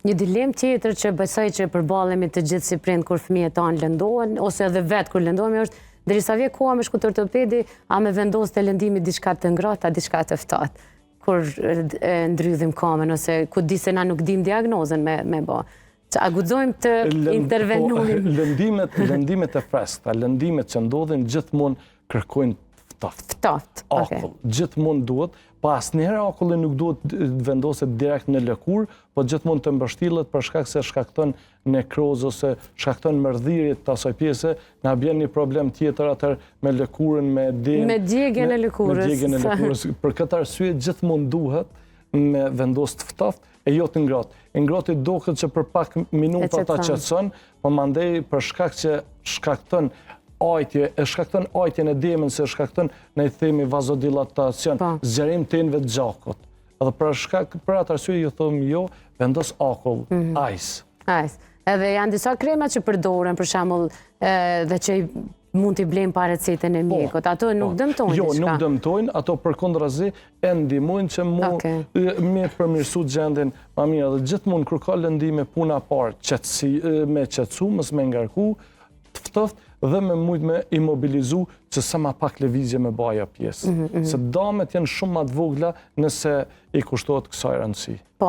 Një dilemë tjetër që besoj që përballemi të gjithë si prind kur fëmijët tanë lëndohen, ose edhe vetë kur lëndohemi është, derisa vjen koha me shku te ortopedi, a me vendos të lëndimit diçka të ngrohtë, a diçka të ftohtë. Kur e ndrydhim kamën, ose ku di se na nuk dim diagnozen me bë. A guxojmë të intervenojmë? Lëndimet e freskëta, lëndimet që ndodhin gjithmonë kërkojnë ftoft. Akull. Gjithmonë duhet, pa asnjëherë akulli nuk duhet vendoset direkt në lëkurë, po gjithmonë të mbështillet për shkak se shkakton nekrozë ose shkakton mërdhirje të asaj pjese, na bën një problem tjetër atëherë me lëkurën, me djegjen e lëkurës. Për këtë arsye gjithmonë duhet me vendos të ftoft e jo të ngrohtë. E ngrohtë duket që për pak minuta ta qetëson, po mandej për shkak që shkakton ajtjen e demën, se shkakton ne i themi vazodilatacion, zgjerim të enëve të gjakut. Edhe për atë arsye ju them jo, vendos akull, ice. Edhe janë disa krema që përdoren, për shembull, dhe që mund t'i blejmë pa recetën e mjekut. Ato nuk dëmtojnë diçka? Jo, nuk dëmtojnë, ato përkundrazi e ndihmojnë që me përmirësu gjendjen më mirë. Dhe gjithmonë kur ka lëndime puna parë, me qetësu, mos me ngarku, të ftoft dhe me mujt me imobilizu që sa ma pak lëvizje me baja pjesë. Se damet janë shumë më të vogla nëse i kushtohet kësaj rëndësi.